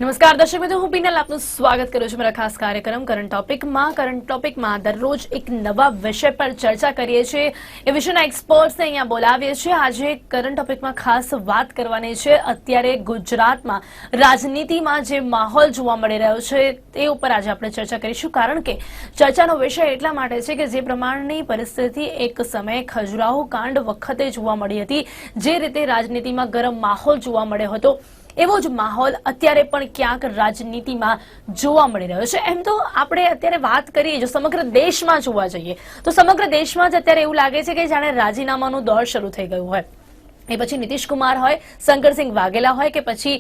નમસ્કાર દર્શક મિત્રો, હું પીનલ આપનું સ્વાગત કરું છું મારા ખાસ કાર્યક્રમ કરંટ ટોપિકમાં દરરોજ એક નવા વિષય પર ચર્ચા કરીએ છીએ. એ વિષયના એક્સપર્ટ્સને અહીંયા બોલાવીએ છીએ. આજે કરંટ ટોપિકમાં ખાસ વાત કરવાની છે અત્યારે ગુજરાતમાં રાજનીતિમાં જે માહોલ જોવા મળી રહ્યો છે તે ઉપર આજે આપણે ચર્ચા કરીશું. કારણ કે ચર્ચાનો વિષય એટલા માટે છે કે જે પ્રમાણની પરિસ્થિતિ એક સમયે ખજુરાહો કાંડ વખતે જોવા મળી હતી, જે રીતે રાજનીતિમાં ગરમ માહોલ જોવા મળ્યો હતો, એવો જ માહોલ અત્યારે પણ ક્યાંક રાજનીતિમાં જોવા મળી રહ્યો છે. એમ તો આપણે અત્યારે વાત કરીએ, જો સમગ્ર દેશમાં જોવા જઈએ તો સમગ્ર દેશમાં જ અત્યારે એવું લાગે છે કે જાણે રાજીનામાનું દોર શરૂ થઈ ગયું હોય. એ પછી નીતિશ કુમાર હોય, શંકરસિંહ વાઘેલા હોય કે પછી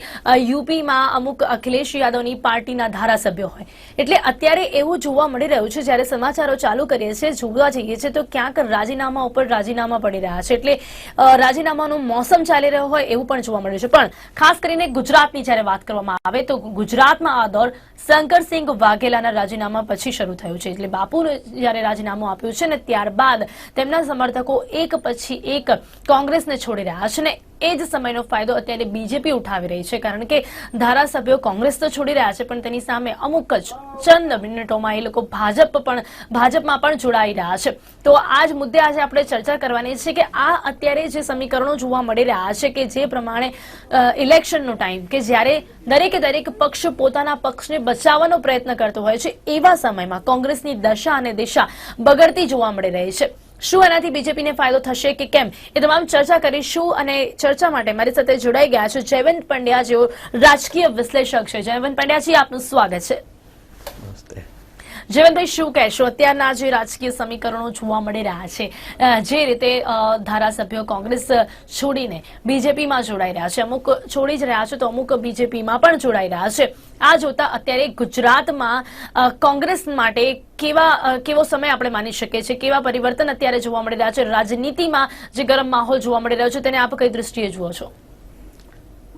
યુપીમાં અમુક અખિલેશ યાદવની પાર્ટીના ધારાસભ્યો હોય. એટલે અત્યારે એવું જોવા મળી રહ્યું છે, જ્યારે સમાચારો ચાલુ કરીએ છીએ, જોવા જઈએ છીએ તો ક્યાંક રાજીનામા ઉપર રાજીનામા પડી રહ્યા છે. એટલે રાજીનામાનું મોસમ ચાલી રહ્યો હોય એવું પણ જોવા મળ્યું છે. પણ ખાસ કરીને ગુજરાતની જ્યારે વાત કરવામાં આવે તો ગુજરાતમાં આ દોર શંકરસિંહ વાઘેલાના રાજીનામા પછી શરૂ થયું છે. એટલે બાપુએ જ્યારે રાજીનામું આપ્યું છે ને ત્યારબાદ તેમના સમર્થકો એક પછી એક કોંગ્રેસને છોડી રહ્યા છે ને એ જ સમયનો ફાયદો અત્યારે બીજેપી ઉઠાવી રહી છે. કારણ કે ધારાસભ્યો કોંગ્રેસ તો છોડી રહ્યા છે, પણ તેની સામે અમુક જ ચંદ મિનિટોમાં એ લોકો ભાજપમાં પણ જોડાઈ રહ્યા છે. તો આ જ મુદ્દે આજે આપણે ચર્ચા કરવાની છે કે આ અત્યારે જે સમીકરણો જોવા મળી રહ્યા છે કે જે પ્રમાણે ઇલેક્શનનો ટાઈમ કે જ્યારે દરેક પક્ષ પોતાના પક્ષને બચાવવાનો પ્રયત્ન કરતો હોય છે, એવા સમયમાં કોંગ્રેસની દશા અને દિશા બગડતી જોવા મળી રહી છે. શું એનાથી બીજેપીને ફાયદો થશે કે કેમ, એ તમામ ચર્ચા કરીશું. અને ચર્ચા માટે મારી સાથે જોડાઈ ગયા છે જયવંત પંડ્યા, જેઓ રાજકીય વિશ્લેષક છે. જયવંત પંડ્યાજી, આપનું સ્વાગત છે. જયવંતભાઈ, શું કહેશો અત્યારના જે રાજકીય સમીકરણો જોવા મળી રહ્યા છે, જે રીતે ધારાસભ્યો કોંગ્રેસ છોડીને બીજેપીમાં જોડાઈ રહ્યા છે, અમુક છોડી જ રહ્યા છે તો અમુક બીજેપીમાં પણ જોડાઈ રહ્યા છે. આ જોતા અત્યારે ગુજરાતમાં કોંગ્રેસ માટે કેવો સમય આપણે માની શકીએ છીએ, કેવા પરિવર્તન અત્યારે જોવા મળી રહ્યા છે રાજનીતિમાં, જે ગરમ માહોલ જોવા મળી રહ્યો છે તેને આપ કઈ દ્રષ્ટિએ જુઓ છો?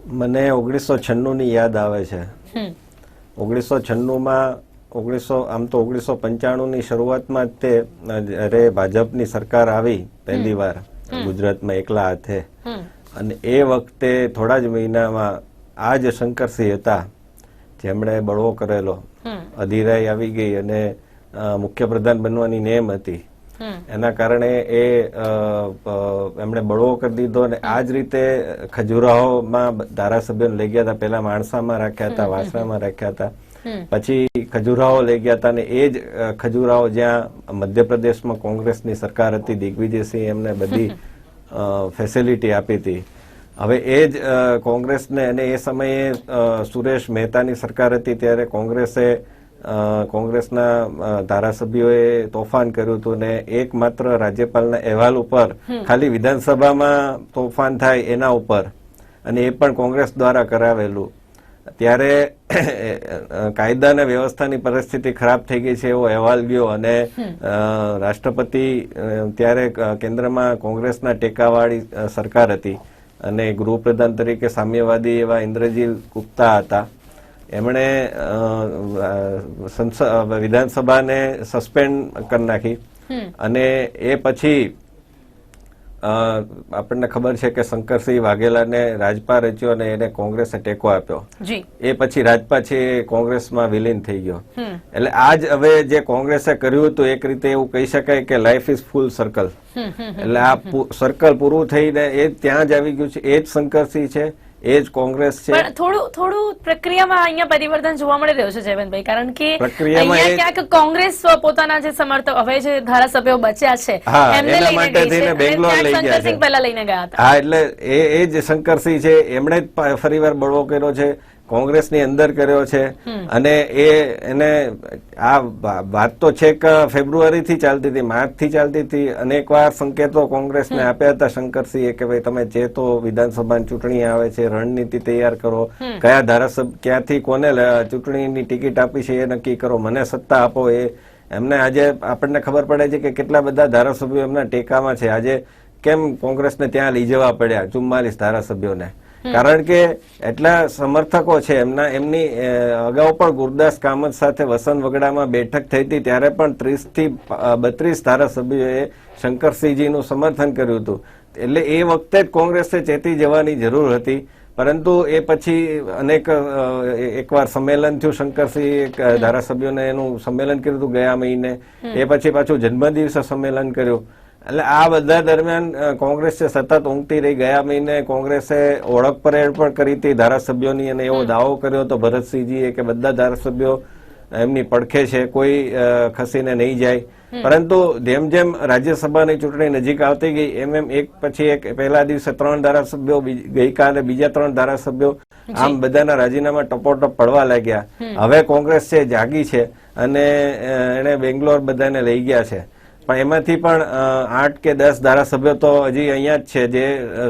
મને 1996 ની યાદ આવે છે. 1996માં 1995 ની શરૂઆતમાં તે જ્યારે ભાજપની સરકાર આવી પહેલી વાર ગુજરાતમાં એકલા હાથે, અને એ વખતે થોડા જ મહિનામાં આ જ શંકરસિંહ હતા જેમણે બળવો કરેલો, અધીરાઈ આવી ગઈ અને મુખ્યપ્રધાન બનવાની નેમ હતી, એના કારણે એમણે બળવો કરી દીધો. અને આ જ રીતે ખજુરાહોમાં ધારાસભ્યોને લઈ ગયા હતા. પેલા માણસામાં રાખ્યા હતા, વાસણામાં રાખ્યા હતા, પછી ખજુરાહો લઈ ગયા હતા. અને એ જ ખજુરાહો જ્યાં મધ્યપ્રદેશમાં કોંગ્રેસની સરકાર હતી, દિગ્વિજયસિંહ એમને બધી ફેસિલિટી આપી હતી. હવે એ જ કોંગ્રેસને, અને એ સમયે સુરેશ મહેતાની સરકાર હતી ત્યારે કોંગ્રેસના ધારાસભ્યોએ તોફાન કર્યું હતું, ને એકમાત્ર રાજ્યપાલના અહેવાલ ઉપર, ખાલી વિધાનસભામાં તોફાન થાય એના ઉપર, અને એ પણ કોંગ્રેસ દ્વારા કરાવેલું. ત્યારે કાયદા અને વ્યવસ્થાની પરિસ્થિતિ ખરાબ થઈ ગઈ છે એવો અહેવાલ ગયો, અને રાષ્ટ્રપતિ ત્યારે કેન્દ્રમાં કોંગ્રેસના ટેકાવાળી સરકાર હતી અને ગૃહપ્રધાન તરીકે સામ્યવાદી એવા ઇન્દ્રજીલ ગુપ્તા હતા. એમણે વિધાનસભાને સસ્પેન્ડ કરી નાખી. અને એ પછી આપણને ખબર છે કે શંકરસિંહ વાઘેલાને રાજપા રચ્યો અને એને કોંગ્રેસે ટેકો આપ્યો. એ પછી રાજપા છે એ કોંગ્રેસમાં વિલીન થઈ ગયો. એટલે આજ હવે જે કોંગ્રેસે કર્યું હતું, એક રીતે એવું કહી શકાય કે લાઈફ ઇઝ ફૂલ સર્કલ. એટલે આ સર્કલ પૂરું થઈને એ ત્યાં જ આવી ગયું છે. એ જ શંકરસિંહ છે, એ જ કોંગ્રેસ છે. પણ થોડું પ્રક્રિયામાં અહીંયા પરિવર્તન જોવા મળી રહ્યું છે જયવંતભાઈ, કારણ કે અહીંયા ક્યાંક કોંગ્રેસ પોતાના જે સમર્થક, હવે જે ધારાસભ્યો બચ્યા છે એમને લઈને બેંગ્લોર લઈ ગયા છે. પહેલા લઈને ગયા હતા. હા, એટલે એ જ શંકરસિંહ છે, એમણે જ ફરીવાર બળવો કર્યો છે, કોંગ્રેસની અંદર કર્યો છે. અને એને આ વાત તો છેક ફેબ્રુઆરી થી ચાલતી હતી, માર્ચ થી ચાલતી હતી. અનેકવાર સંકેતો કોંગ્રેસને આપ્યા હતા શંકરસિંહે કે ભાઈ તમે જે તો વિધાનસભાની ચૂંટણી આવે છે, રણનીતિ તૈયાર કરો, કયા ધારાસભ્ય ક્યાંથી કોને ચૂંટણીની ટિકિટ આપી છે એ નક્કી કરો, મને સત્તા આપો. એમને આજે આપણને ખબર પડે છે કે કેટલા બધા ધારાસભ્યો એમના ટેકામાં છે. આજે કેમ કોંગ્રેસને ત્યાં લઈ જવા પડ્યા 44 ધારાસભ્યોને? કારણ કે એટલા સમર્થકો છે એમની. અગાઉ પણ ગુરદાસ કામત સાથે વસંત વગડામાં બેઠક થઈ હતી, ત્યારે પણ 30 થી 32 ધારાસભ્યોએ શંકરસિંહજીનું સમર્થન કર્યું હતું. એટલે એ વખતે જ કોંગ્રેસે ચેતી જવાની જરૂર હતી. પરંતુ એ પછી અનેક એકવાર સંમેલન થયું, શંકરસિંહ ધારાસભ્યોને એનું સંમેલન કર્યું હતું ગયા મહિને, એ પછી પાછું જન્મદિવસે સંમેલન કર્યું. એટલે આ બધા દરમિયાન કોંગ્રેસે સતત ઊંઘતી રહી. ગયા મહિને કોંગ્રેસે ઓળખ પરેડ પણ કરી હતી ધારાસભ્યોની અને એવો દાવો કર્યો હતો ભરતસિંહજીએ કે બધા ધારાસભ્યો એમની પડખે છે, કોઈ ખસીને નહીં જાય. પરંતુ જેમ જેમ રાજ્યસભાની ચૂંટણી નજીક આવતી ગઈ એમ એક પછી એક પહેલા દિવસે 3 ધારાસભ્યો, ગઈકાલે બીજા 3 ધારાસભ્યો, આમ બધાના રાજીનામા ટપોટપ પડવા લાગ્યા. હવે કોંગ્રેસ છે જાગી છે અને એને બેંગ્લોર બધાને લઈ ગયા છે. પણ એમાંથી પણ 8 કે 10 ધારાસભ્યો તો હજી અહીંયા જ છે, જે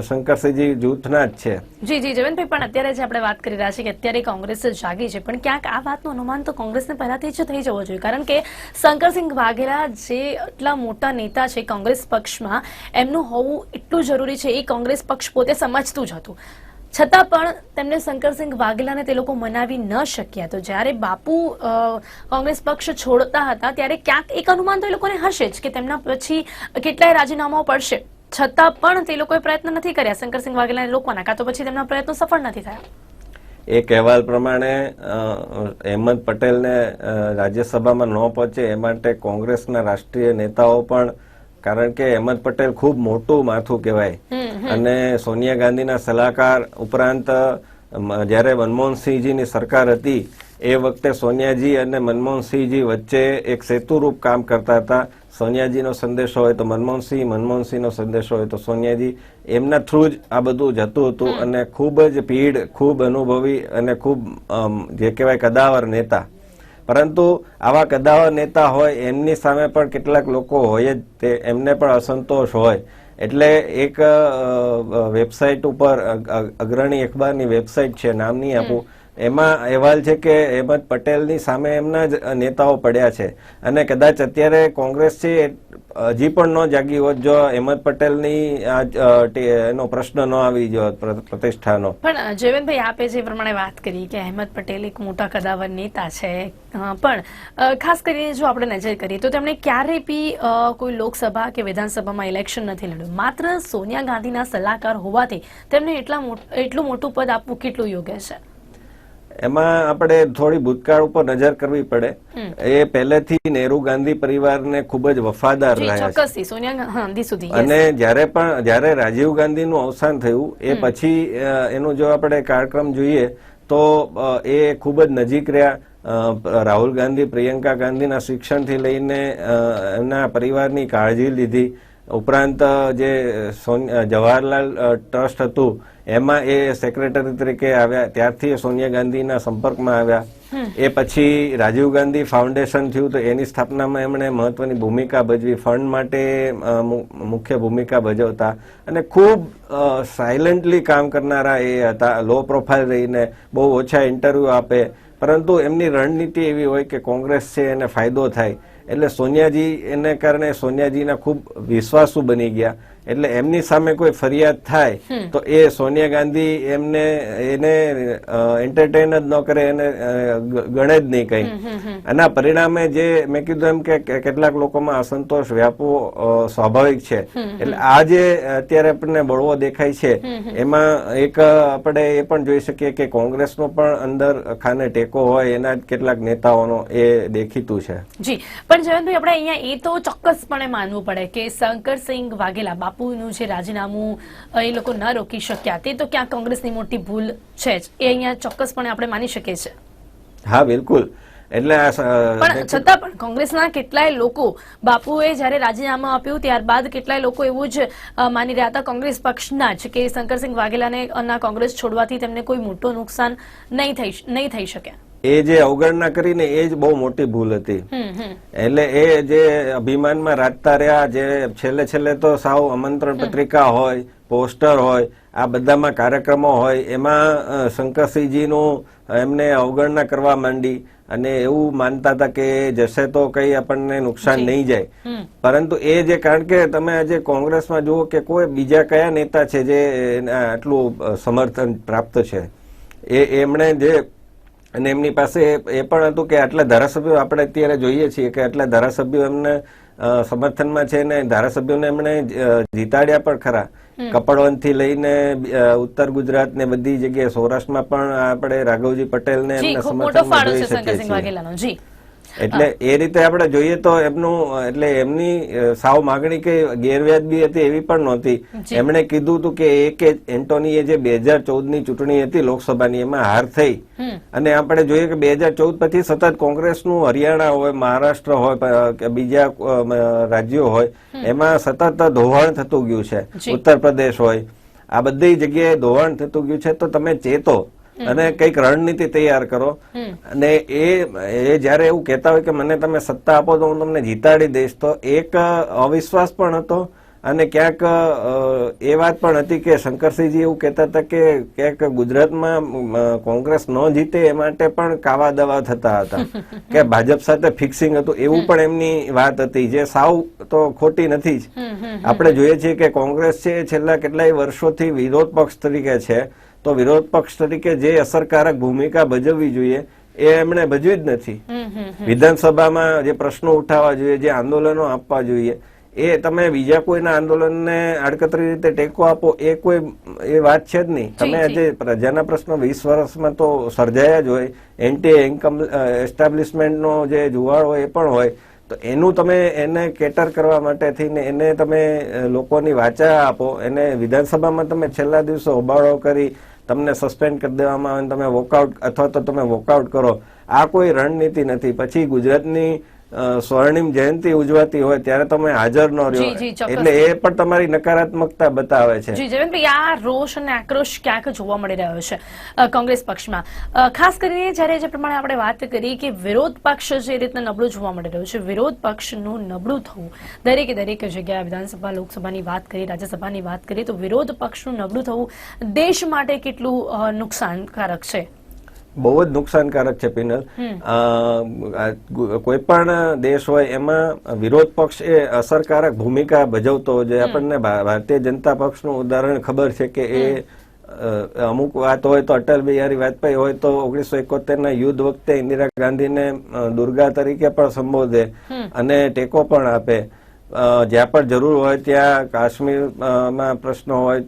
શંકરસિંહજી જૂથના જ છે. જી જયવંતભાઈ, પણ અત્યારે જે આપણે વાત કરી રહ્યા છીએ કે અત્યારે કોંગ્રેસ જાગી છે, પણ ક્યાંક આ વાતનું અનુમાન તો કોંગ્રેસને પહેલાથી જ થઈ જવો જોઈએ, કારણ કે શંકરસિંહ વાઘેલા જે એટલા મોટા નેતા છે કોંગ્રેસ પક્ષમાં, એમનું હોવું એટલું જરૂરી છે, એ કોંગ્રેસ પક્ષ પોતે સમજતું જ હતું. છતાં પણ તેમને શંકરસિંહ વાઘેલાને તે લોકો મનાવી ન શક્યા. તો જ્યારે બાપુ કોંગ્રેસ પક્ષ છોડતા હતા ત્યારે ક્યાંક એક અનુમાન તો એ લોકોને હશે જ કે તેમના પછી કેટલાય રાજીનામાઓ પડશે, છતાં પણ તે લોકોએ પ્રયત્ન નથી કર્યા શંકરસિંહ વાઘેલાને રોકવાના, કાં તો પછી તેમના પ્રયત્નો સફળ નથી થયા. એક અહેવાલ પ્રમાણે અહેમદ પટેલને રાજ્યસભામાં ન પહોંચે એ માટે કોંગ્રેસના રાષ્ટ્રીય નેતાઓ પણ, કારણ કે અહેમદ પટેલ ખૂબ મોટું માથું કહેવાય અને સોનિયા ગાંધીના સલાહકાર ઉપરાંત જ્યારે મનમોહનસિંહજીની સરકાર હતી એ વખતે સોનિયાજી અને મનમોહનસિંહજી વચ્ચે એક સેતુરૂપ કામ કરતા હતા. સોનિયાજીનો સંદેશો હોય તો મનમોહનસિંહ, મનમોહનસિંહનો સંદેશો હોય તો સોનિયાજી, એમના થ્રુ જ આ બધું જતું હતું અને ખૂબ જ પીઢ, ખૂબ અનુભવી અને ખૂબ જે કહેવાય કદાવર નેતા. પરંતુ આવા કદાવર નેતા હોય એમની સામે પણ કેટલાક લોકો હોય જ, તે એમને પણ અસંતોષ હોય. એટલે એક વેબસાઇટ ઉપર, અગ્રણી અખબારની વેબસાઇટ છે, નામ નહીં આપું, એમાં અહેવાલ છે કે અહેમદ પટેલની સામે એમના જ નેતાઓ પડ્યા છે અને કદાચ અત્યારે કોંગ્રેસ છે હજી પણ ન જાગી હોત જો અહેમદ પટેલની એનો પ્રશ્ન ન આવી ગયો પ્રતિષ્ઠાનો. પણ જયવંતભાઈ, આપે જે પ્રમાણે વાત કરી કે અહેમદ પટેલ એક મોટા કદાવર નેતા છે, પણ ખાસ કરીને જો આપણે નજર કરીએ તો તેમણે ક્યારેય બી કોઈ લોકસભા કે વિધાનસભામાં ઇલેક્શન નથી લડ્યું. માત્ર સોનિયા ગાંધીના સલાહકાર હોવાથી તેમને એટલું મોટું પદ આપવું કેટલું યોગ્ય છે? એમાં આપણે થોડી ભૂતકાળ ઉપર નજર કરવી પડે. એ પહેલેથી નહેરુ ગાંધી પરિવારને ખૂબ જ વફાદાર રહ્યા છે અને જ્યારે રાજીવ ગાંધીનું અવસાન થયું એ પછી એનું જો આપણે કાર્યક્રમ જોઈએ તો એ ખૂબ જ નજીક રહ્યા. રાહુલ ગાંધી, પ્રિયંકા ગાંધીના શિક્ષણથી લઈને એમના પરિવારની કાળજી લીધી. ઉપરાંત જે જવાહરલાલ ટ્રસ્ટ હતું એમાં એ સેક્રેટરી તરીકે આવ્યા, ત્યારથી સોનિયા ગાંધીના સંપર્કમાં આવ્યા. એ પછી રાજીવ ગાંધી ફાઉન્ડેશન થયું તો એની સ્થાપનામાં એમણે મહત્વની ભૂમિકા ભજવી, ફંડ માટે મુખ્ય ભૂમિકા ભજવતા અને ખૂબ સાયલેન્ટલી કામ કરનારા એ હતા. લો પ્રોફાઇલ રહીને બહુ ઓછા ઇન્ટરવ્યુ આપે, પરંતુ એમની રણનીતિ એવી હોય કે કોંગ્રેસ છે એને ફાયદો થાય. એટલે સોનિયાજી, એને કારણે સોનિયાજીના ખૂબ વિશ્વાસુ બની ગયા. એટલે એમની સામે કોઈ ફરિયાદ થાય તો એ સોનિયા ગાંધી એને એન્ટરટેન જ ન કરે, એને ગણે જ નહીં કંઈ. આના પરિણામે જે મેં કીધું એમ કે કેટલાક લોકોમાં અસંતોષ વ્યાપવો સ્વાભાવિક છે. એટલે આ જે અત્યારે આપણને બળવો દેખાય છે એમાં એક આપણે એ પણ જોઈ શકીએ કે કોંગ્રેસનો પણ અંદર ખાને ટેકો હોય એના જ કેટલાક નેતાઓનો એ દેખીતું છે. જી, પણ જયવંતભાઈ, આપણે અહીંયા એ તો ચોક્કસપણે માનવું પડે કે શંકરસિંહ વાઘેલા બાપુનું જે રાજીનામું એ લોકો ન રોકી શક્યા, તે તો ક્યાંક કોંગ્રેસની મોટી ભૂલ છે જ, એ અહીંયા ચોક્કસપણે આપણે માની શકીએ છીએ. હા, બિલકુલ. એટલે પણ છતાં પણ કોંગ્રેસના કેટલાય લોકો, બાપુએ જયારે રાજીનામું આપ્યું ત્યારબાદ કેટલાય લોકો એવું જ માની રહ્યા હતા કોંગ્રેસ પક્ષના જ કે શંકરસિંહ વાઘેલાને કોંગ્રેસ છોડવાથી તેમને કોઈ મોટું નુકસાન નહીં થઈ શકે. એ જે અવગણના કરીને એ જ બહુ મોટી ભૂલ હતી. એટલે એ જે અભિમાનમાં રાખતા રહ્યા, જે છેલ્લે તો સાવ આમંત્રણ પત્રિકા હોય, પોસ્ટર હોય, આ બધામાં કાર્યક્રમો હોય, એમાં શંકરસિંહજીનું એમને અવગણના કરવા માંડી અને એવું માનતા હતા કે જશે તો કઈ આપણને નુકસાન નહીં જાય. પરંતુ એ જે, કારણ કે તમે આજે કોંગ્રેસમાં જુઓ કે કોઈ બીજા કયા નેતા છે જે આટલું સમર્થન પ્રાપ્ત છે, એમણે જે, અને એમની પાસે એ પણ હતું કે આટલા ધારાસભ્યો આપણે અત્યારે જોઈએ છીએ કે આટલા ધારાસભ્યો એમને સમર્થનમાં છે ને ધારાસભ્યોને એમણે જીતાડ્યા પણ ખરા. કપડવંત થી લઈને ઉત્તર ગુજરાત ને બધી જગ્યાએ, સૌરાષ્ટ્રમાં પણ આપણે રાઘવજી પટેલ ને જી, એમના ખૂબ મોટો સમર્થનમાં ફાળો જોઈ છે શકીએ શંકરસિંહ છીએ. વાઘેલાનો. જી, એટલે એ રીતે આપણે જોઈએ તો એમનું એટલે એમની સાવ માગણી કે ગેરવ્યાજબી હતી એવી પણ નહોતી. એમણે કીધું હતું કે એક એન્ટોનીએ જે 2014 ની ચૂંટણી હતી લોકસભાની, એમાં હાર થઈ. અને આપણે જોઈએ કે 2014 પછી સતત કોંગ્રેસનું હરિયાણા હોય, મહારાષ્ટ્ર હોય કે બીજા રાજ્યો હોય, એમાં સતત ધોવાણ થતું ગયું છે. ઉત્તર પ્રદેશ હોય, આ બધી જગ્યાએ ધોવાણ થતું ગયું છે. તો તમે ચેતો અને કઈક રણનીતિ તૈયાર કરો. અને એ જયારે એવું કહેતા હોય કે મને તમે સત્તા આપો તો હું તમને જીતાડી દઈશ, તો એક અવિશ્વાસ પણ હતો. અને ક્યાંક એ વાત પણ હતી કે શંકરસિંહજી એવું કહેતા હતા કે ક્યાંક ગુજરાતમાં કોંગ્રેસ ન જીતે એ માટે પણ કાવા દવા થતા હતા કે ભાજપ સાથે ફિક્સિંગ હતું, એવું પણ એમની વાત હતી, જે સાવ તો ખોટી નથી જ. આપણે જોઈએ છીએ કે કોંગ્રેસ છે છેલ્લા કેટલાય વર્ષોથી વિરોધ પક્ષ તરીકે છે. તો વિરોધ પક્ષ તરીકે જે અસરકારક ભૂમિકા ભજવવી જોઈએ એ એમણે ભજવી જ નથી. વિધાનસભામાં જે પ્રશ્નો ઉઠાવવા જોઈએ, જે આંદોલનો આપવા જોઈએ, એ તમે બીજા કોઈના આંદોલનને આડકતરી રીતે ટેકો આપો, એ વાત છે જ નહીં. તમે આજે પ્રજાના પ્રશ્નો 20 વર્ષમાં તો સર્જાયા જ હોય. એન્ટી ઇન્કમ એસ્ટાબ્લિશમેન્ટનો જે જુવાળ હોય એ પણ હોય. તો એનું તમે એને કેટર કરવા માટે થઈને એને તમે લોકોની વાચા આપો, એને વિધાનસભામાં તમે છેલ્લા દિવસે હોબાળો કરી તમને સસ્પેન્ડ કરી દેવામાં આવે, તમે વોકઆઉટ અથવા તો તમે વોકઆઉટ કરો, આ કોઈ રણનીતિ નથી. પછી ગુજરાતની સ્વર્ણિમ જયંતિ ઉજવાતી હોય ત્યારે તમે હાજર ન રહ્યો, એટલે એ પણ તમારી નકારાત્મકતા બતાવે છે. જી જયવંતભાઈ, આ રોષ અને આક્રોશ ક્યાંક જોવા મળી રહ્યો છે કોંગ્રેસ પક્ષમાં. ખાસ કરીને જયારે જે પ્રમાણે આપણે વાત કરી કે વિરોધ પક્ષ જે રીતના નબળું જોવા મળી રહ્યું છે, વિરોધ પક્ષનું નબળું થવું દરેકે દરેક જગ્યાએ, વિધાનસભા લોકસભાની વાત કરી, રાજ્યસભાની વાત કરી, તો વિરોધ પક્ષનું નબળું થવું દેશ માટે કેટલું નુકસાનકારક છે? બહુ જ નુકસાનકારક છે પિનલ. કોઈ પણ દેશ હોય એમાં વિરોધ પક્ષ એ અસરકારક ભૂમિકા ભજવતો હોય. આપણને ભારતીય જનતા પક્ષનું ઉદાહરણ ખબર છે કે એ અમુક વાત હોય તો અટલ બિહારી વાજપેયી હોય તો 1971 ના યુદ્ધ વખતે ઇન્દિરા ગાંધીને દુર્ગા તરીકે પણ સંબોધે અને ટેકો પણ આપે. જ્યાં પણ જરૂર હોય ત્યાં કાશ્મીરમાં પ્રશ્નો હોય,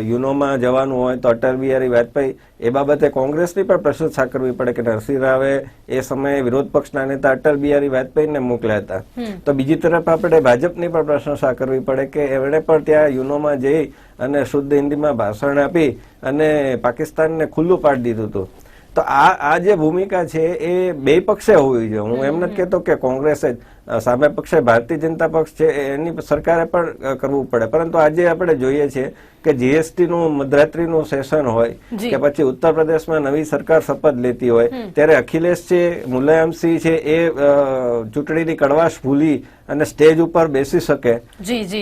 યુનોમાં જવાનું હોય તો અટલ બિહારી વાજપેયી, એ બાબતે કોંગ્રેસની પણ પ્રશંસા કરવી પડે કે નરસિંહ રાવે એ સમયે વિરોધ પક્ષના નેતા અટલ બિહારી વાજપેયીને મોકલ્યા હતા. તો બીજી તરફ આપણે ભાજપની પણ પ્રશંસા કરવી પડે કે એમણે પણ ત્યાં યુનોમાં જઈ અને શુદ્ધ હિન્દીમાં ભાષણ આપી અને પાકિસ્તાનને ખુલ્લું પાડી દીધું હતું. તો આ જે ભૂમિકા છે એ બે પક્ષે હોવી જોઈએ. હું એમ નથી કહેતો કે કોંગ્રેસે સામે પક્ષે ભારતીય જનતા પક્ષ છે એની સરકારે પણ કરવું પડે, પરંતુ આજે આપણે જોઈએ છીએ કે જીએસટી નું મધરાત્રીનું સેશન હોય કે પછી ઉત્તર પ્રદેશમાં નવી સરકાર શપથ લેતી હોય ત્યારે અખિલેશ છે, મુલાયમસિંહ છે, એ ચૂંટણીની કડવાશ ભૂલી અને સ્ટેજ ઉપર બેસી શકે.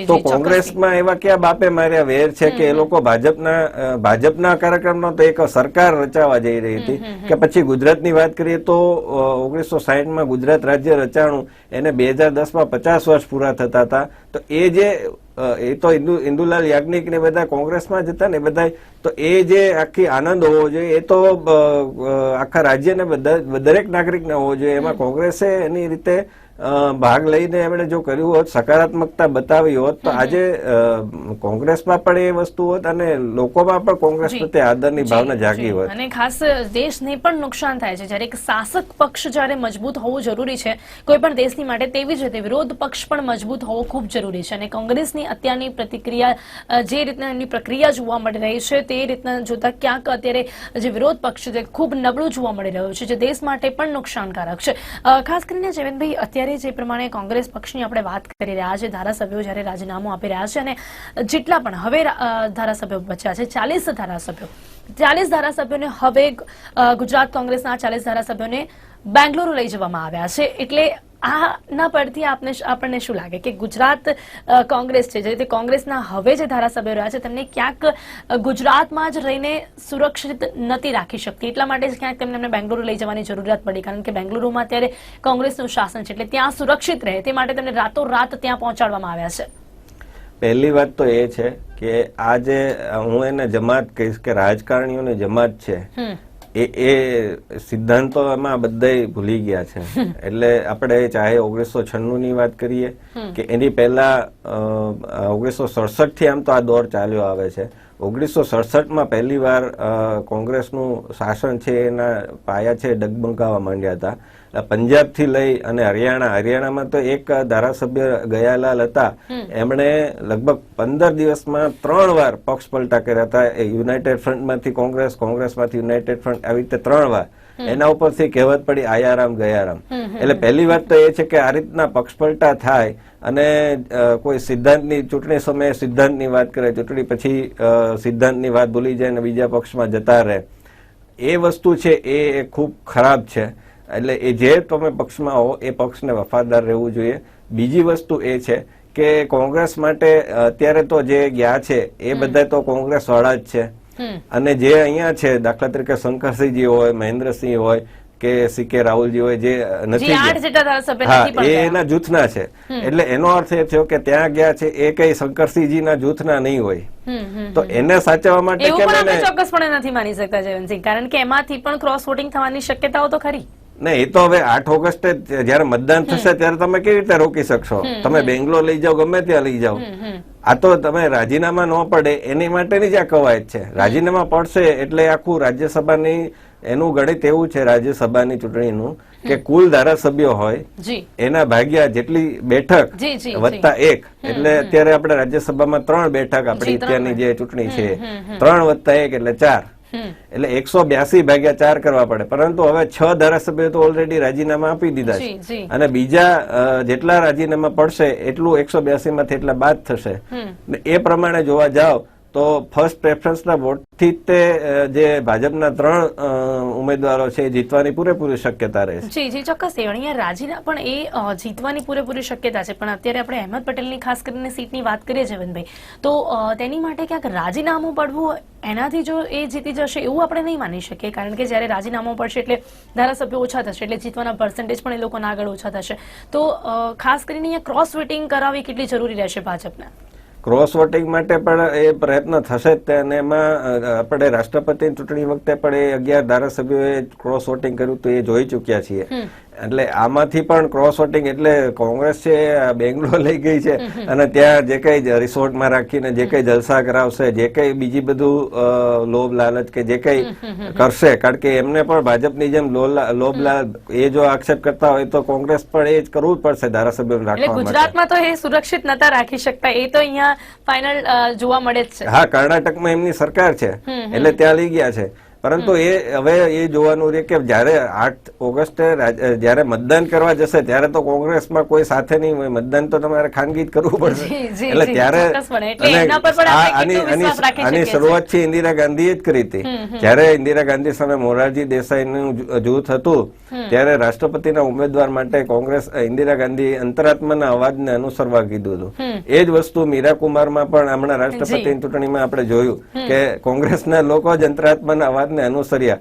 તો કોંગ્રેસમાં એવા ક્યાં બાપે માર્યા વેર છે કે એ લોકો ભાજપના કાર્યક્રમનો તો એક સરકાર રચાવા જઈ રહી હતી. કે પછી ગુજરાતની વાત કરીએ તો 1960માં ગુજરાત રાજ્ય રચાણું, એને 2010માં 50 વર્ષ પૂરા થતા હતા. તો એ તો ઇન્દુલાલ યાજ્ઞિક ને બધા કોંગ્રેસમાં જ હતા ને બધા. તો એ જે આખી આનંદ હોવો જોઈએ એ તો આખા રાજ્યને દરેક નાગરિકને હોવો જોઈએ. એમાં કોંગ્રેસે એની રીતે ભાગ લઈને એમણે જો કર્યું હોત, સકારાત્મકતા બતાવી હોત, તો આજે કોંગ્રેસમાં પણ એ વસ્તુ હોત અને લોકોમાં પણ કોંગ્રેસ પ્રત્યે આદરની ભાવના જાગી હોત. અને ખાસ દેશને પણ નુકસાન થાય છે જ્યારે એક શાસક પક્ષ જ્યારે મજબૂત હોવું જરૂરી છે કોઈ પણ દેશની માટે, તેવી જ રીતે વિરોધ પક્ષ પણ મજબૂત હોવો ખૂબ જરૂરી છે. અને કોંગ્રેસની અત્યારની પ્રતિક્રિયા, જે રીતના એમની પ્રક્રિયા જોવા મળી રહી છે તે રીતના જોતા ક્યાંક અત્યારે જે વિરોધ પક્ષ છે ખૂબ નબળું જોવા મળી રહ્યું છે, જે દેશ માટે પણ નુકસાનકારક છે. ખાસ કરીને જયવંતભાઈ, અત્યારે જે પ્રમાણે કોંગ્રેસ પક્ષની આપણે વાત કરી રહ્યા છે, ધારાસભ્યો જ્યારે રાજીનામું આપી રહ્યા છે અને જેટલા પણ હવે ધારાસભ્યો બચ્યા છે 40 ધારાસભ્યો, 40 ધારાસભ્યોને હવે ગુજરાત કોંગ્રેસના 40 ધારાસભ્યોને બેંગ્લોર લઈ જવામાં આવ્યા છે. એટલે આના પરથી આપણને શું લાગે કે ગુજરાત કોંગ્રેસ છે, જે રીતે કોંગ્રેસના હવે જે ધારાસભ્યો રહ્યા છે તેમને ક્યાંક ગુજરાતમાં જ રહીને સુરક્ષિત નથી રાખી શકતી, એટલા માટે જ ક્યાંક તેમને બેંગ્લોર લઈ જવાની જરૂરિયાત પડી, કારણ કે બેંગ્લુરુમાં અત્યારે કોંગ્રેસનું શાસન છે, એટલે ત્યાં સુરક્ષિત રહે તે માટે તેમને રાતોરાત ત્યાં પહોંચાડવામાં આવ્યા છે. પહેલી વાત તો એ છે કે આ જે હું એને જમાત કહીશ કે રાજકારણીઓની જમાત છે, એ સિદ્ધાંતોમાં બધા ભૂલી ગયા છે. એટલે આપણે ચાહે 1996 ની વાત કરીએ કે એની પહેલા 1967 થી આમ તો આ દોર ચાલ્યો આવે છે. 1967માં પહેલી વાર કોંગ્રેસનું શાસન છે એના પાયા છે ડગમગાવા માંડ્યા હતા. પંજાબ થી લઈ અને હરિયાણામાં તો એક ધારાસભ્ય ગયાલાલ હતા, એમણે લગભગ 15 દિવસમાં 3 વાર પક્ષ પલટા કર્યા હતા. યુનાઇટેડ ફ્રન્ટમાંથી કોંગ્રેસમાંથી યુનાઇટેડ ફ્રન્ટ, આવી રીતે 3 વાર. એના ઉપરથી કહેવત પડી આયારામ ગયારામ. એટલે પહેલી વાત તો એ છે કે આ રીતના પક્ષ પલટા થાય અને કોઈ સિદ્ધાંતની ચૂંટણી સમયે સિદ્ધાંતની વાત કરે, ચૂંટણી પછી સિદ્ધાંતની વાત ભૂલી જાય અને બીજા પક્ષમાં જતા રહે, એ વસ્તુ છે એ ખૂબ ખરાબ છે. એટલે એ જે તમે પક્ષમાં હો એ પક્ષને વફાદાર રહેવું જોઈએ. બીજી વસ્તુ એ છે કે કોંગ્રેસ માટે અત્યારે તો જે ગયા છે એ બધા તો કોંગ્રેસ વાળા જ છે, અને જે અહીંયા છે દાખલા તરીકે શંકરસિંહજી હોય, મહેન્દ્રસિંહ હોય કે CK રાહુલજી હોય, જે નથી એ એના જૂથના છે. એટલે એનો અર્થ એ થયો કે ત્યાં ગયા છે એ કઈ શંકરસિંહજીના જૂથના નહીં હોય. તો એને સાચવવા માટે ચોક્કસપણે નથી માની શકતા જયવંતસિંહ, કારણ કે એમાંથી પણ ક્રોસ વોટિંગ થવાની શક્યતાઓ તો ખરી. નહીં, એ તો હવે 8 ઓગસ્ટે જયારે મતદાન થશે ત્યારે તમે કેવી રીતે રોકી શકશો? તમે બેંગ્લોર લઈ જાઓ, ગમે ત્યાં લઈ જાઓ. આ તો તમે રાજીનામા ન પડે એની માટેની જ આ કવાયત છે. રાજીનામા પડશે એટલે આખું રાજ્યસભાની એનું ગણિત એવું છે રાજ્યસભાની ચૂંટણીનું કે કુલ ધારાસભ્યો હોય એના ભાગ્યા જેટલી બેઠક વત્તા 1, એટલે અત્યારે આપણે રાજ્યસભામાં 3 બેઠક, આપણી અત્યારની જે ચૂંટણી છે 3 વત્તા 1 એટલે 4, એટલે 182 ભાગ્યા 4 કરવા પડે. પરંતુ હવે 6 ધારાસભ્યો તો ઓલરેડી રાજીનામા આપી દીધા છે, અને બીજા જેટલા રાજીનામા પડશે એટલું 182 માંથી એટલા બાદ થશે. એ પ્રમાણે જોવા જાવ તો ફર્સ્ટ પ્રેફરન્સના વોટથી તે જે ભાજપના 3 ઉમેદવારો છે જીતવાની પૂરેપૂરી શક્યતા રહે છે. જી ચોક્કસ. અહીંયા રાજીના પણ એ જીતવાની પૂરેપૂરી શક્યતા છે, પણ અત્યારે આપણે અહેમદ પટેલની ખાસ કરીને સીટની વાત કરીએ જયવંતભાઈ, તો તેની માટે ક્યાંક રાજીનામું પડવું એનાથી જો એ જીતી જશે એવું આપણે નહીં માની શકીએ, કારણ કે જયારે રાજીનામું પડશે એટલે ધારાસભ્યો ઓછા થશે, એટલે જીતવાના પર્સન્ટેજ પણ એ લોકોના આગળ ઓછા થશે. તો ખાસ કરીને અહીંયા ક્રોસ વોટિંગ કરાવવી કેટલી જરૂરી રહેશે ભાજપને? ક્રોસ વોટિંગ માટે પણ એ પ્રયત્ન થશે જ, અને એમાં આપણે રાષ્ટ્રપતિની ચૂંટણી વખતે પણ એ 11 ધારાસભ્યોએ ક્રોસ વોટિંગ કર્યું તો એ જોઈ ચૂક્યા છીએ. એટલે આમાંથી પણ ક્રોસ વોટિંગ, એટલે કોંગ્રેસ છે બેંગ્લોર લઈ ગઈ છે અને ત્યાં જે કઈ રિસોર્ટમાં રાખીને જે કઈ જલસા કરાવશે, જે કઈ બીજી બધું લોભ લાલચ કે જે કઈ કરશે, કારણ કે એમને પણ ભાજપની જેમ લોભ લાલચ એ જો આક્ષેપ કરતા હોય તો કોંગ્રેસ પણ એ જ કરવું જ પડશે ધારાસભ્યો રાખવા માટે. ગુજરાતમાં તો એ સુરક્ષિત નતા રાખી શકતા, એ તો અહીંયા ફાઇનલ જોવા મળે જ છે. હા, કર્ણાટકમાં એમની સરકાર છે એટલે ત્યાં લઈ ગયા છે. પરંતુ એ હવે એ જોવાનું છે કે જયારે 8 ઓગસ્ટે જયારે મતદાન કરવા જશે ત્યારે તો કોંગ્રેસમાં કોઈ સાથે નહીં હોય, મતદાન તો તમારે ખાનગી જ કરવું પડશે. એટલે ત્યારે આની શરૂઆત છે ઇન્દિરા ગાંધીએ જ કરી હતી. જયારે ઇન્દિરા ગાંધી સામે મોરારજી દેસાઈનું જૂથ હતું ત્યારે રાષ્ટ્રપતિના ઉમેદવાર માટે કોંગ્રેસ ઇન્દિરા ગાંધી અંતરાત્માના અવાજને અનુસરવા કીધું હતું. એ જ વસ્તુ મીરા કુમારમાં પણ હમણાં રાષ્ટ્રપતિની ચૂંટણીમાં આપણે જોયું કે કોંગ્રેસના લોકો જ અંતરાત્માના અવાજ અનુસર્યા,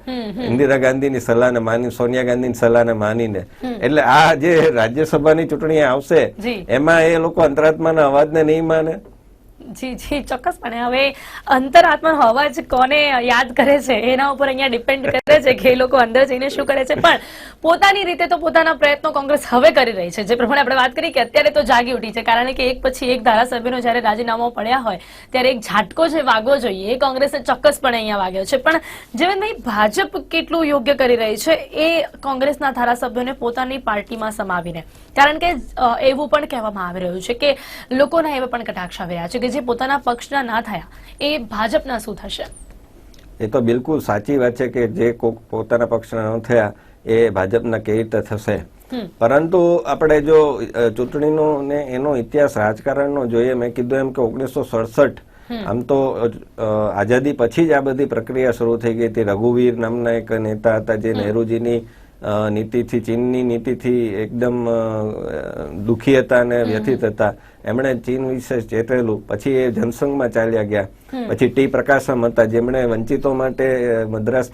ઇન્દિરા ગાંધીની સલાહને માની, સોનિયા ગાંધીની સલાહને માનીને. એટલે આ જે રાજ્યસભાની ચૂંટણી આવશે એમાં એ લોકો અંતરાત્માના અવાજને નહીં માને. જી ચોક્કસપણે. હવે અંતરાત્માનો અવાજ કોને યાદ કરે છે એના ઉપર અહીંયા ડિપેન્ડ કરે છે કે એ લોકો અંદર જઈને શું કરે છે, પણ પોતાની રીતે તો પોતાના પ્રયત્નો કોંગ્રેસ હવે કરી રહી છે. જે પ્રમાણે આપણે વાત કરી કે અત્યારે તો જાગી ઉઠી છે, કારણ કે એક પછી એક ધારાસભ્યનો જયારે રાજીનામા પડ્યા હોય ત્યારે એક ઝાટકો જે વાગવો જોઈએ એ કોંગ્રેસે ચોક્કસપણે અહીંયા વાગ્યો છે. પણ જયવંતભાઈ, ભાજપ કેટલું યોગ્ય કરી રહી છે એ કોંગ્રેસના ધારાસભ્યોને પોતાની પાર્ટીમાં સમાવીને, કારણ કે એવું પણ કહેવામાં આવી રહ્યું છે કે લોકોના એવા પણ કટાક્ષ આવી રહ્યા છે કે જે પોતાના પક્ષના ના થયા એ ભાજપના શું થશે? એ તો બિલકુલ સાચી વાત છે કે જે પોતાના પક્ષના ન થયા એ ભાજપના કેવી રીતે થશે. પરંતુ આપણે જો ચૂંટણીનો ને એનો ઇતિહાસ રાજકારણનો જોઈએ, મેં કીધું એમ કે 1967 આમ તો આઝાદી પછી જ આ બધી પ્રક્રિયા શરૂ થઈ ગઈ હતી. રઘુવીર નામના એક નેતા હતા જે નહેરુજીની નીતિથી, ચીનની નીતિથી એકદમ દુખી હતા અને વ્યથિત હતા, એમણે ચીન વિશે ચેતરેલું, પછી એ જનસંઘમાં ચાલ્યા ગયા, પછી ટી પ્રકાશમ હતા જેમણે વંચિતો માટે મદ્રાસ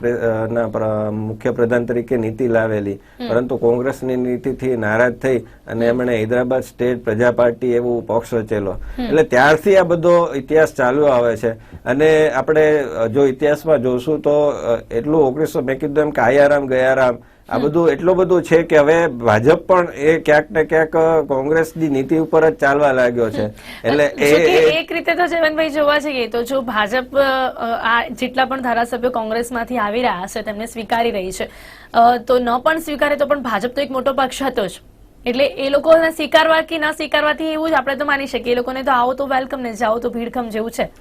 ના મુખ્ય પ્રધાન તરીકે નીતિ લાવેલી, પરંતુ કોંગ્રેસની નીતિથી નારાજ થઈ અને એમણે હૈદરાબાદ સ્ટેટ પ્રજા પાર્ટી એવું પક્ષ રચેલો. એટલે ત્યારથી આ બધો ઇતિહાસ ચાલ્યો આવે છે. અને આપણે જો ઇતિહાસમાં જોશું તો એટલું 1900 મેં કીધું એમ કે આયારામ ગયારામ આ બધું એટલું બધું છે કે હવે ભાજપ પણ એ ક્યાંક ને ક્યાંક કોંગ્રેસની નીતિ ઉપર જ ચાલવા લાગ્યો છે. એટલે એક રીતે તો જયવંતભાઈ જોવા જઈએ તો જો ભાજપ આ જેટલા પણ ધારાસભ્યો કોંગ્રેસમાંથી આવી રહ્યા છે તેમને સ્વીકારી રહી છે, તો ન પણ સ્વીકારે તો પણ ભાજપ તો એક મોટો પક્ષ હતો જ, એટલે એ લોકોને સ્વીકારવા કે ન સ્વીકારવાથી એવું જ આપણે તો માની શકીએ. એ લોકોને તો આવો તો વેલકમ ને જાઓ તો ભીડખમ જેવું છે.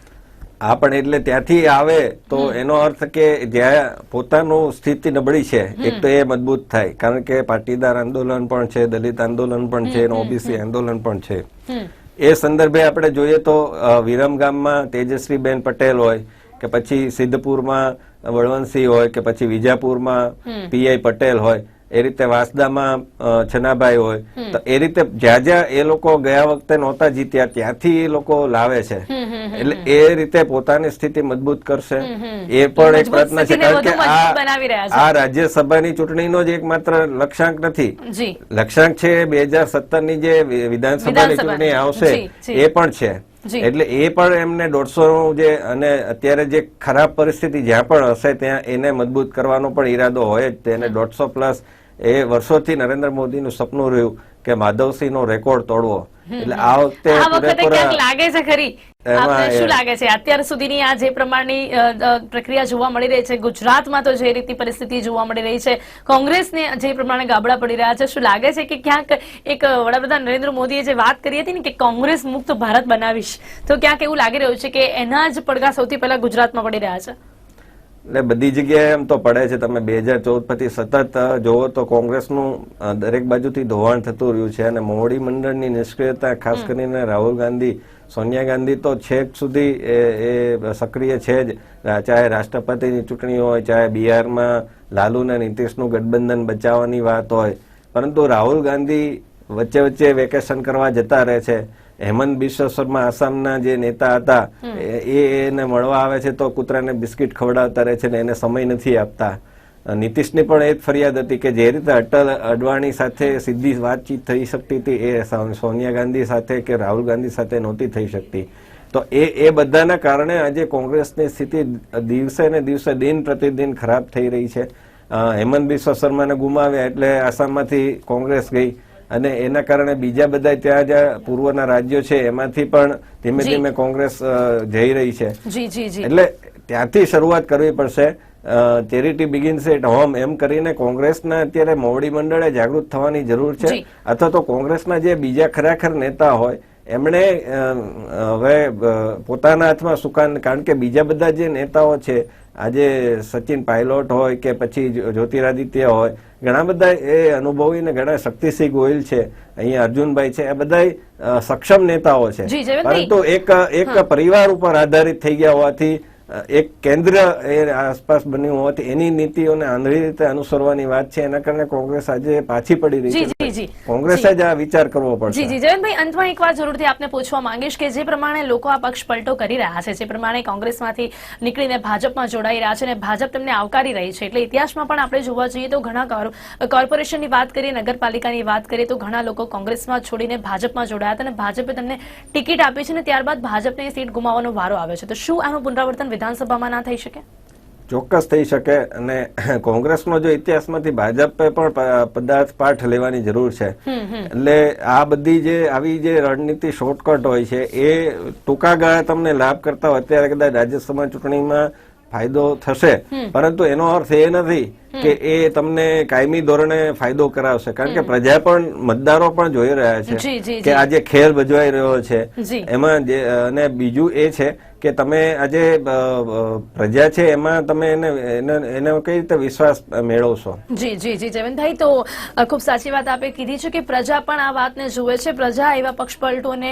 હા, પણ એટલે ત્યાંથી આવે તો એનો અર્થ કે જ્યાં પોતાનું સ્થિતિ નબળી છે એક તો એ મજબૂત થાય, કારણ કે પાટીદાર આંદોલન પણ છે, દલિત આંદોલન પણ છે, ઓબીસી આંદોલન પણ છે. એ સંદર્ભે આપણે જોઈએ તો વિરમગામમાં તેજશ્રીબેન પટેલ હોય કે પછી સિદ્ધપુરમાં બળવંતસિંહ હોય કે પછી વિજાપુરમાં પીઆઈ પટેલ હોય, એ રીતે વાંસદામાં છનાભાઈ હોય, તો એ રીતે જ્યાં જ્યાં એ લોકો ગયા વખતે નહોતા જીત્યા ત્યાંથી એ લોકો લાવે છે. એટલે એ રીતે પોતાની સ્થિતિ મજબૂત કરશે એ પણ એક પ્રયત્ન છે, કારણ કે આ રાજ્યસભાની ચૂંટણીનો જ એકમાત્ર લક્ષ્યાંક નથી. લક્ષ્યાંક છે 2017 ની જે વિધાનસભાની ચૂંટણી આવશે એ પણ છે. એટલે એ પણ એમને 150 જે અને અત્યારે જે ખરાબ પરિસ્થિતિ જ્યાં પણ હશે ત્યાં એને મજબૂત કરવાનો પણ ઈરાદો હોય જ. તેને 150+ એ વર્ષોથી નરેન્દ્ર મોદીનું સપનું રહ્યું કે માધવસિંહનો રેકોર્ડ તોડવો. એટલે આ વખતે ક્યાંક લાગે છે ખરી, આપને શું લાગે છે અત્યાર સુધીની આ જે પ્રમાણની પ્રક્રિયા જોવા મળી રહી છે ગુજરાતમાં, તો જે રીતની પરિસ્થિતિ જોવા મળી રહી છે, કોંગ્રેસને જે પ્રમાણે ગાબડા પડી રહ્યા છે, શું લાગે છે કે ક્યાંક એક વડાપ્રધાન નરેન્દ્ર મોદીએ જે વાત કરી હતી ને કે કોંગ્રેસ મુક્ત ભારત બનાવીશ, તો ક્યાંક એવું લાગી રહ્યું છે કે એના જ પડઘા સૌથી પહેલા ગુજરાતમાં પડી રહ્યા છે? એટલે બધી જગ્યાએ એમ તો પડે છે. તમે 2014 પછી સતત જોવો તો કોંગ્રેસનું દરેક બાજુથી ધોવાણ થતું રહ્યું છે અને મોવડી મંડળની નિષ્ક્રિયતા, ખાસ કરીને રાહુલ ગાંધી, સોનિયા ગાંધી તો છેક સુધી એ સક્રિય છે જ, ચાહે રાષ્ટ્રપતિની ચૂંટણી હોય, ચાહે બિહારમાં લાલુ અને નીતિશનું ગઠબંધન બચાવવાની વાત હોય, પરંતુ રાહુલ ગાંધી વચ્ચે વચ્ચે વેકેશન કરવા જતા રહે છે. હેમંત બિશ્વ શર્મા આસામના જે નેતા હતા એને મળવા આવે છે તો કૂતરાને બિસ્કિટ ખવડાવતા રહે છે ને એને સમય નથી આપતા. નીતિશની પણ એ જ ફરિયાદ હતી કે જે રીતે અટલ અડવાણી સાથે સીધી વાતચીત થઈ શકતી હતી એ સોનિયા ગાંધી સાથે કે રાહુલ ગાંધી સાથે નહોતી થઈ શકતી. તો એ બધાના કારણે આજે કોંગ્રેસની સ્થિતિ દિવસે ને દિવસે દિન પ્રતિદિન ખરાબ થઈ રહી છે. હેમંત બિશ્વ શર્માને ગુમાવ્યા એટલે આસામમાંથી કોંગ્રેસ ગઈ અને એના કારણે બીજા બધા ત્યાં જ્યાં પૂર્વના રાજ્યો છે એમાંથી પણ ધીમે ધીમે કોંગ્રેસ જઈ રહી છે. એટલે ત્યાંથી શરૂઆત કરવી પડશે. ચેરિટી બિગિન્સ એટ હોમ એમ કરીને કોંગ્રેસના અત્યારે મોવડી મંડળે જાગૃત થવાની જરૂર છે, અથવા તો કોંગ્રેસના જે બીજા ખરેખર નેતા હોય એમણે હવે પોતાના હાથમાં સુકાન, કારણ કે બીજા બધા જે નેતાઓ છે આજે સચિન પાયલોટ હોય કે પછી જ્યોતિરાદિત્ય હોય, ઘણા બધા એ અનુભવી ને ઘણા શક્તિસિંહ ગોહિલ છે, અહીંયા અર્જુનભાઈ છે, એ બધા સક્ષમ નેતાઓ છે, પરંતુ એક પરિવાર ઉપર આધારિત થઈ ગયા હોવાથી, એક કેન્દ્ર એ આસપાસ બન્યું હોવાથી એની નીતિઓને આંધળી રીતે અનુસરવાની વાત છે. એના કારણે કોંગ્રેસ આજે પાછી પડી રહી છે. કોંગ્રેસે જ આ વિચાર કરવો પડશે. જી જયંતભાઈ, અંતમાં એક વાત જરૂરથી આપને પૂછવા માંગીશ કે જે પ્રમાણે લોકો આ પક્ષ પલટો કરી રહ્યા છે, જે પ્રમાણે કોંગ્રેસમાંથી નીકળીને ભાજપમાં જોડાઈ રહ્યા છે અને ભાજપ તેમને આવકારી રહી છે, એટલે ઇતિહાસમાં પણ આપણે જોવા જઈએ તો ઘણા કોર્પોરેશનની વાત કરીએ, નગરપાલિકાની વાત કરીએ તો ઘણા લોકો કોંગ્રેસમાં છોડીને ભાજપમાં જોડાયા હતા અને ભાજપે તેમને ટિકિટ આપી છે અને ત્યારબાદ ભાજપને સીટ ગુમાવવાનો વારો આવે છે. તો શું આનું પુનરાવર્તન વિધાનસભામાં ના થઈ શકે? ચોક્કસ થઈ શકે. અને કોંગ્રેસનો જો ઇતિહાસમાંથી ભાજપે પણ પાઠ લેવાની જરૂર છે. એટલે આ બધી જે આવી જે રણનીતિ શોર્ટકટ હોય છે એ ટૂંકા ગાળે તમને લાભ કરતા હોય. અત્યારે કદાચ રાજ્યસભા ચૂંટણીમાં ફાયદો થશે, પરંતુ એનો અર્થ એ નથી કે એ તમને કાયમી ધોરણે ફાયદો કરાવશે, કારણ કે પ્રજા પણ, મતદારો પણ જોઈ રહ્યા છે કે આજે ખેલ ભજવાઈ રહ્યો છે એમાં. અને બીજું એ છે કે તમે આજે પ્રજા છે એમાં તમે એને કઈ રીતે વિશ્વાસ મેળવશો? જી જયવંતભાઈ, તો ખૂબ સાચી વાત આપે કીધી છે કે પ્રજા પણ આ વાતને જુએ છે. પ્રજા એવા પક્ષ પલટોને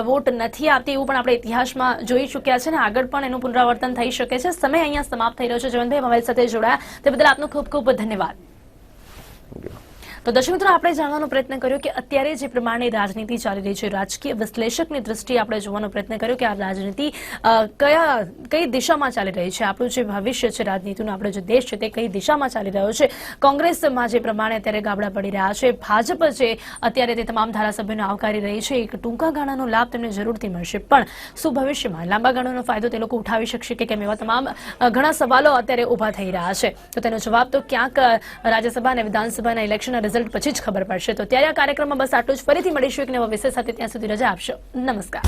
વોટ નથી આપતી એવું પણ આપણે ઇતિહાસમાં જોઈ ચુક્યા છે અને આગળ પણ એનું પુનરાવર્તન થઈ શકે છે. સમય અહીંયા સમાપ્ત થઈ રહ્યો છે. જયવંતભાઈ અમારી સાથે જોડાયા તે બદલ આપનો ખૂબ ખૂબ ધન્યવાદ. તો દર્શક મિત્રો, આપણે જાણવાનો પ્રયત્ન કર્યો કે અત્યારે જે પ્રમાણે રાજનીતિ ચાલી રહી છે, રાજકીય વિશ્લેષકની દ્રષ્ટિએ આપણે જોવાનો પ્રયત્ન કર્યો કે આ રાજનીતિ કઈ દિશામાં ચાલી રહી છે, આપણું જે ભવિષ્ય છે રાજનીતિનું, આપણો જે દેશ છે તે કઈ દિશામાં ચાલી રહ્યો છે. કોંગ્રેસમાં જે પ્રમાણે અત્યારે ગાબડા પડી રહ્યા છે, ભાજપ જે અત્યારે તે તમામ ધારાસભ્યોને આવકારી રહી છે, એક ટૂંકા ગાળાનો લાભ તેમને જરૂરથી મળશે, પણ શું ભવિષ્યમાં લાંબા ગાળાનો ફાયદો તે લોકો ઉઠાવી શકશે કે કેમ, એવા તમામ ઘણા સવાલો અત્યારે ઉભા થઈ રહ્યા છે. તો તેનો જવાબ તો ક્યાંક રાજ્યસભા અને વિધાનસભાના ઇલેક્શનના રિઝલ્ટ પછી જ ખબર પડશે. તો ત્યારે આ કાર્યક્રમમાં બસ આટલું જ. ફરીથી મળીશું એક નવા વિષય સાથે. ત્યાં સુધી રજા આપશો. નમસ્કાર.